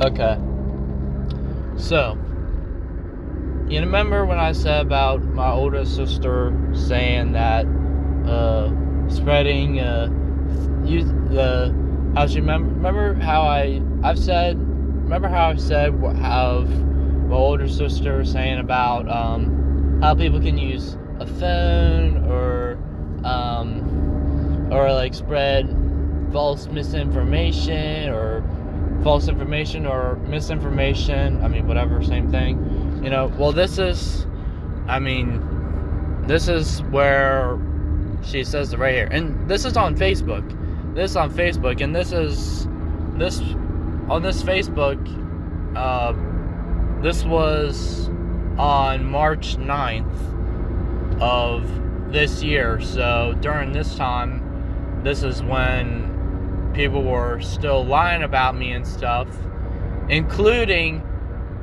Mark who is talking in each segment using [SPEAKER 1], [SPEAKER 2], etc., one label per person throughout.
[SPEAKER 1] Okay. So, you remember when I said about my older sister saying that spreading you the how she remember how I've said remember how I said how my older sister saying about how people can use a phone or like spread false misinformation or misinformation, I mean whatever, same thing, well this is where she says it right here, and this is on Facebook, and this on this Facebook, this was on March 9th of this year. So during this time, this is when people were still lying about me and stuff, including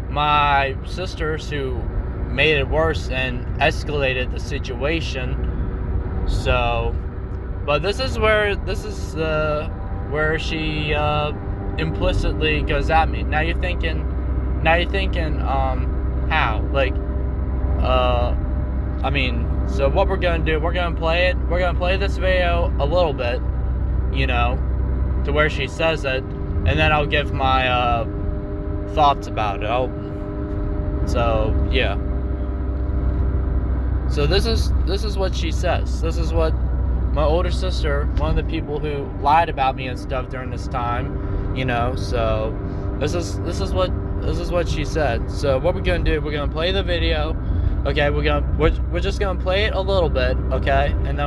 [SPEAKER 1] my sisters, who made it worse and escalated the situation. So, but this is where she implicitly goes at me. Now you're thinking, how? Like, so what we're gonna do? We're gonna play this video a little bit, to where she says it, and then I'll give my thoughts about it. Yeah. So this is what she says. This is what my older sister, one of the people who lied about me and stuff during this time, So this is what she said. So what we're gonna do? We're gonna play the video. Okay, we're just gonna play it a little bit. Okay, and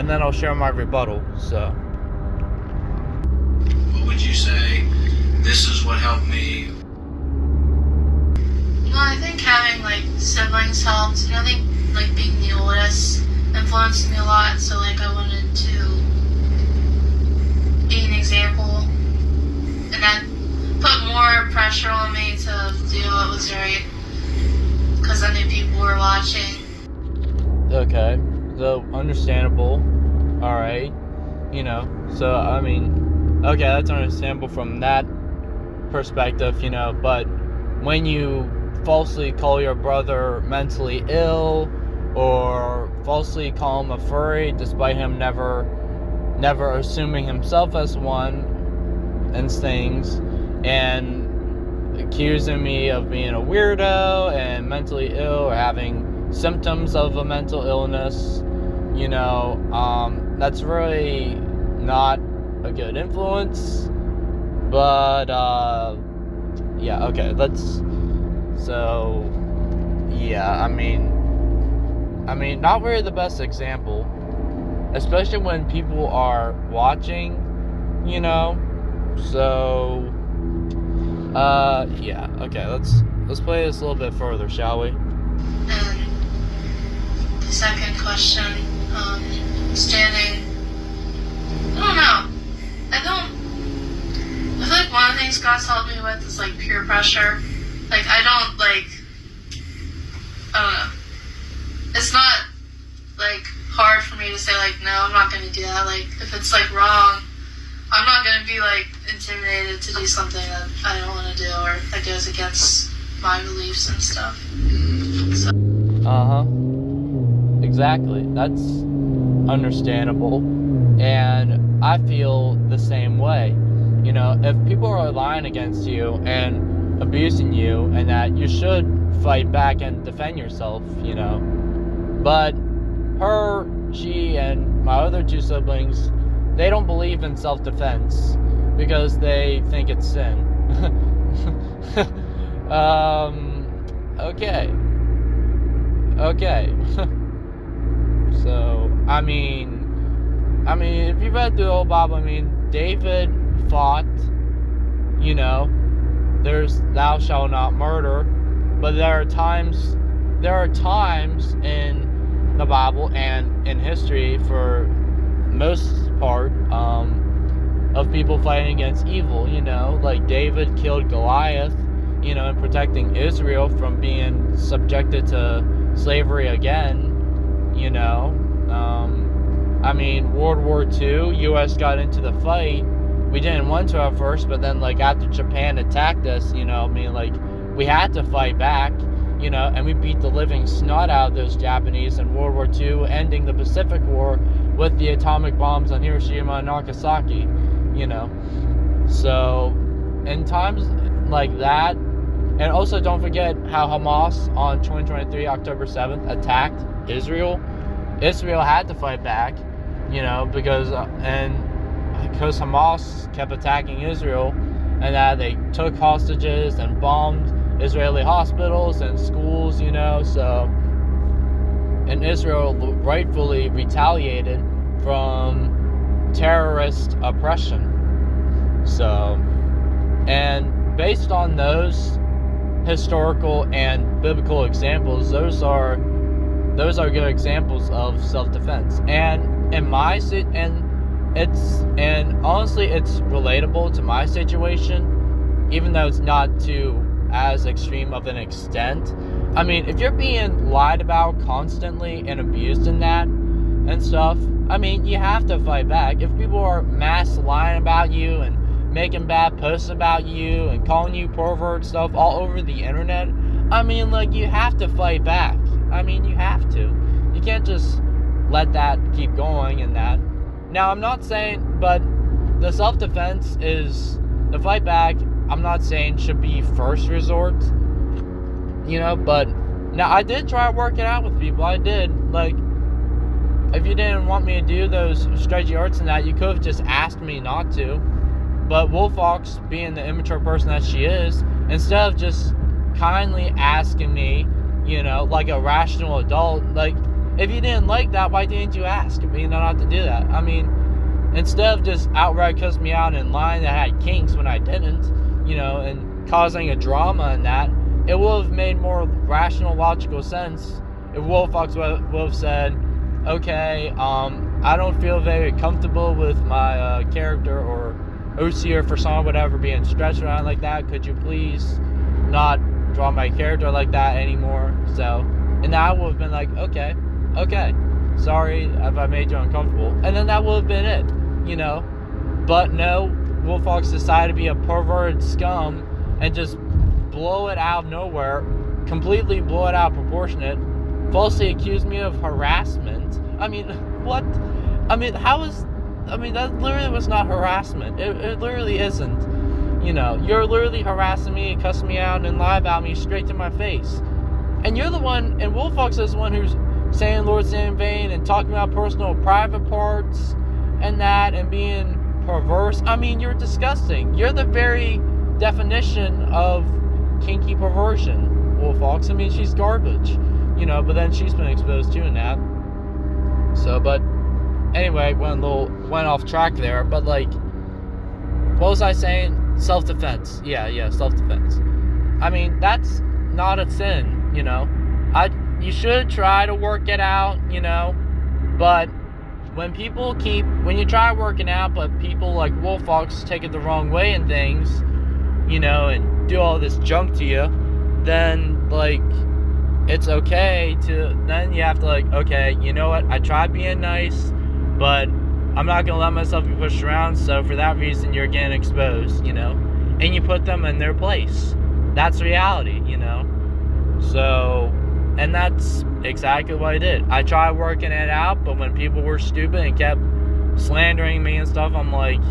[SPEAKER 1] then I'll share my rebuttal. So.
[SPEAKER 2] What would you say? This is what helped me.
[SPEAKER 3] Well, I think having siblings helped, and I think being the oldest influenced me a lot. So I wanted to be an example, and that put more pressure on me to do what was right, because I knew people were watching.
[SPEAKER 1] Okay, so understandable. All right, So okay, that's understandable from that perspective, But when you falsely call your brother mentally ill, or falsely call him a furry, despite him never assuming himself as one, and things, and accusing me of being a weirdo and mentally ill, or having symptoms of a mental illness, that's really not a good influence. But yeah, okay, not really the best example, especially when people are watching, So yeah, okay, let's play this a little bit further, shall we?
[SPEAKER 3] And the second question, standing, I don't know. I feel like one of the things God's helped me with is peer pressure. I don't know. It's not hard for me to say no, I'm not gonna do that. If it's wrong, I'm not gonna be intimidated to do something that I don't want to do, or that goes against my beliefs and stuff. So.
[SPEAKER 1] Exactly. That's understandable, and I feel the same way. If people are lying against you and abusing you, and that you should fight back and defend yourself, But she and my other two siblings, they don't believe in self-defense because they think it's sin. Okay. So, if you read the old Bible, David fought, there's thou shalt not murder, but there are times in the Bible and in history, for most part, of people fighting against evil, David killed Goliath, and protecting Israel from being subjected to slavery again, World War II, U.S. got into the fight, we didn't want to at first, but then like after Japan attacked us, you know, I mean, like we had to fight back, you know, and we beat the living snot out of those Japanese in World War II, ending the Pacific War with the atomic bombs on Hiroshima and Nagasaki, you know. So in times like that, and also don't forget how Hamas on 2023 October 7th attacked Israel. Israel had to fight back, you know, because Hamas kept attacking Israel, and that they took hostages and bombed Israeli hospitals and schools, you know. So, and Israel rightfully retaliated from terrorist oppression. So, and based on those historical and biblical examples, those are good examples of self-defense. And honestly it's relatable to my situation, even though it's not to as extreme of an extent. I mean, if you're being lied about constantly and abused in that and stuff, I mean, you have to fight back. If people are mass lying about you and making bad posts about you and calling you pervert stuff all over the internet, I mean, like, you have to fight back. I mean, you have to. You can't just let that keep going and that. Now, I'm not saying, but the self-defense is, the fight back, I'm not saying should be first resort, you know, but now I did try to work it out with people. I did. Like, if you didn't want me to do those stretchy arts and that, you could have just asked me not to. But Wolfox, being the immature person that she is, instead of just kindly asking me, you know, like a rational adult, like, if you didn't like that, why didn't you ask me not to do that? I mean, instead of just outright cussing me out and lying that I had kinks when I didn't, you know, and causing a drama in that, it would have made more rational, logical sense if Wolfox would have said, okay, I don't feel very comfortable with my character or OC or persona, whatever, being stretched around like that. Could you please not draw my character like that anymore? So, and I would have been like, okay, sorry if I made you uncomfortable. And then that would have been it, you know. But no, Wolfox decided to be a perverted scum and just blow it out of nowhere, completely blow it out of proportionate, falsely accused me of harassment. I mean, what? I mean, that literally was not harassment. It literally isn't. You know, you're literally harassing me, cussing me out, and lie about me straight to my face. And you're the one, and Wolfox is the one who's saying Lord's name in vain and talking about personal private parts and that and being perverse. I mean, you're disgusting. You're the very definition of kinky perversion, Wolfox. I mean, she's garbage. You know, but then she's been exposed too in that. So, but anyway, went off track there. But like, what was I saying? Self-defense. Yeah, self-defense. I mean, that's not a sin, you know. You should try to work it out, you know. But when you try working out, but people like Wolfox take it the wrong way and things, you know, and do all this junk to you, then like, it's okay to, then you have to like, okay, you know what, I tried being nice, but I'm not gonna let myself be pushed around, so for that reason you're getting exposed, you know, and you put them in their place. That's reality, you know. So, and that's exactly what I did. I tried working it out, but when people were stupid and kept slandering me and stuff, I'm like,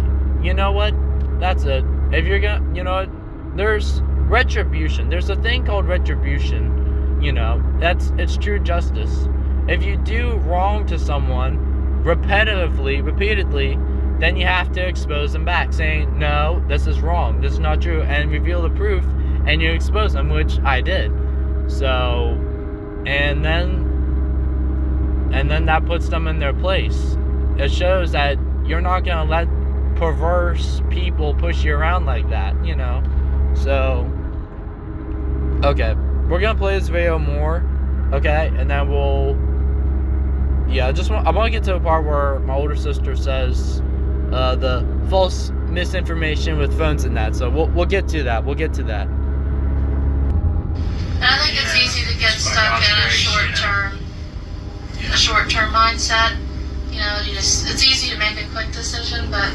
[SPEAKER 1] you know what, that's it. If you're gonna, you know what, there's retribution. There's a thing called retribution, you know, it's true justice. If you do wrong to someone repeatedly, then you have to expose them back, saying, no, this is wrong, this is not true, and reveal the proof, and you expose them, which I did. So, and then that puts them in their place. It shows that you're not gonna let perverse people push you around like that, you know. So, okay, we're gonna play this video more, okay, and then I want to get to a part where my older sister says the false misinformation with phones and that. So we'll get to that. And
[SPEAKER 3] I think it's easy to get stuck in a short-term mindset. You know, it's easy to make a quick decision, but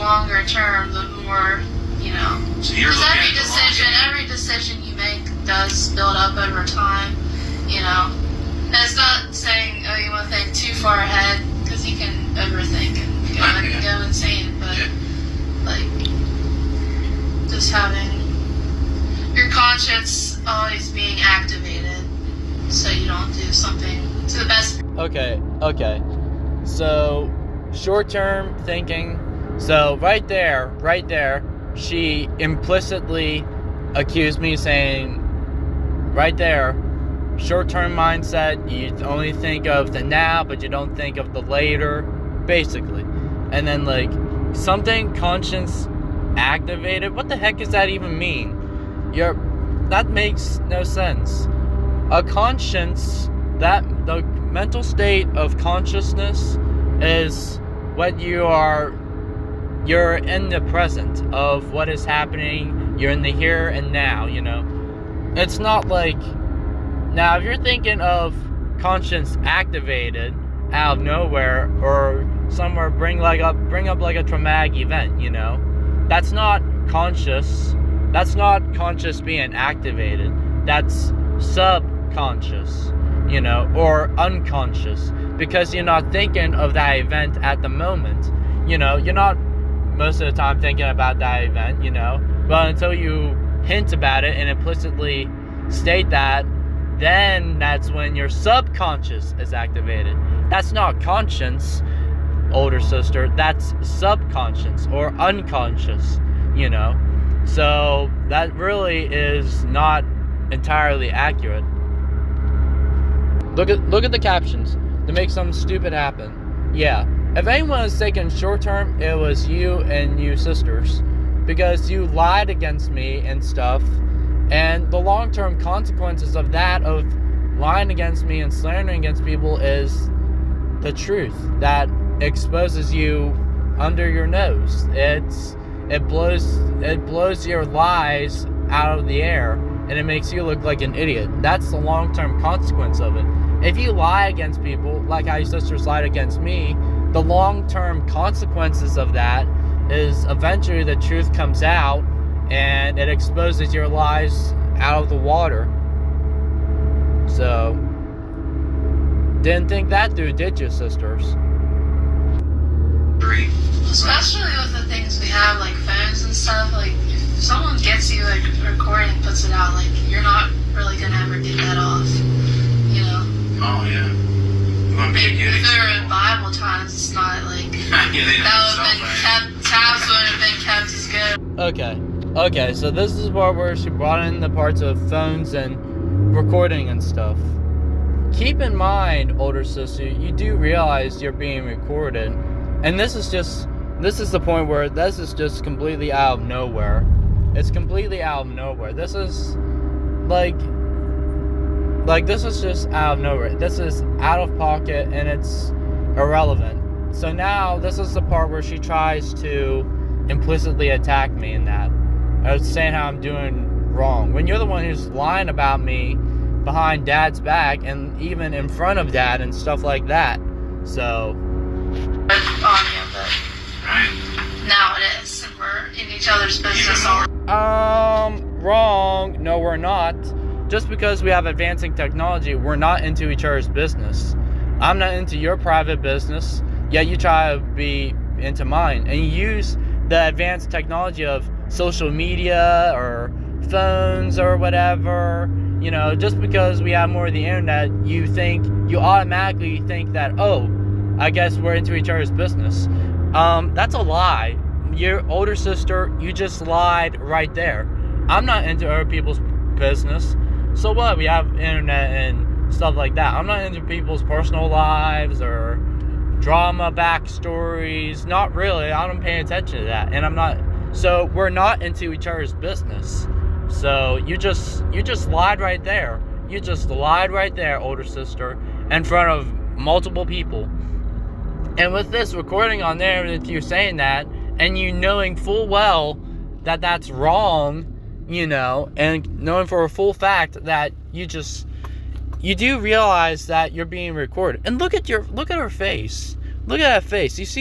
[SPEAKER 3] longer term, the more, you know.
[SPEAKER 2] So you're
[SPEAKER 3] Because
[SPEAKER 2] looking at the long
[SPEAKER 3] every decision you make does build up over time, you know. And it's not saying, oh, you want to think too far ahead, because you can overthink and go insane, but, like, just having your conscience always being activated so you don't do something to the best.
[SPEAKER 1] Okay. So, short-term thinking. So, right there, she implicitly accused me saying, right there, short-term mindset, you only think of the now, but you don't think of the later, basically. And then, like, something conscience activated, what the heck does that even mean? That makes no sense. A conscience, the mental state of consciousness is what you're in the present of what is happening, you're in the here and now, you know. It's not like, now if you're thinking of conscience activated out of nowhere or somewhere, bring up like a traumatic event, you know, that's not conscious being activated, that's subconscious, you know, or unconscious, because you're not thinking of that event at the moment, you know, you're not most of the time thinking about that event, you know, but until you hint about it and implicitly state that, then that's when your subconscious is activated. That's not conscience, older sister, that's subconscious or unconscious, you know. So that really is not entirely accurate. Look at the captions to make something stupid happen. Yeah, if anyone was taken short term, it was you and you sisters, because you lied against me and stuff, and the long term consequences of that, of lying against me and slandering against people, is the truth that exposes you under your nose. It blows your lies out of the air, and it makes you look like an idiot. That's the long-term consequence of it. If you lie against people, like how your sisters lied against me, the long-term consequences of that is eventually the truth comes out, and it exposes your lies out of the water. So, didn't think that through, did you, sisters?
[SPEAKER 3] Especially with the things we have, like phones and stuff, like if someone gets you like recording, puts it out, like you're not really gonna ever get that off, you know.
[SPEAKER 2] Oh yeah. You want to be a good
[SPEAKER 3] If they were in
[SPEAKER 2] example.
[SPEAKER 3] Bible times, it's not like
[SPEAKER 2] Yeah, they don't
[SPEAKER 3] that would
[SPEAKER 2] have
[SPEAKER 3] have been kept. Tabs wouldn't have been kept as good.
[SPEAKER 1] Okay, so this is where she brought in the parts of phones and recording and stuff. Keep in mind, older sister, you do realize you're being recorded, and this is the point where this is just completely out of nowhere. It's completely out of nowhere. This is like this is just out of nowhere. This is out of pocket and it's irrelevant. So now this is the part where she tries to implicitly attack me in that. I was saying how I'm doing wrong, when you're the one who's lying about me behind Dad's back and even in front of Dad and stuff like that. So
[SPEAKER 3] On you, but
[SPEAKER 2] Right.
[SPEAKER 3] now it is, and we're in each other's business all.
[SPEAKER 1] Wrong. No, we're not. Just because we have advancing technology, we're not into each other's business. I'm not into your private business, yet you try to be into mine. And you use the advanced technology of social media or phones or whatever. You know, just because we have more of the internet, you automatically think that, oh, I guess we're into each other's business. That's a lie. Your older sister, you just lied right there. I'm not into other people's business. So what? We have internet and stuff like that. I'm not into people's personal lives or drama backstories. Not really. I don't pay attention to that. And I'm not. So we're not into each other's business. So you just lied right there. You just lied right there, older sister, in front of multiple people. And with this recording on there, with you saying that, and you knowing full well that that's wrong, you know, and knowing for a full fact that you do realize that you're being recorded. And look at her face. Look at that face. You see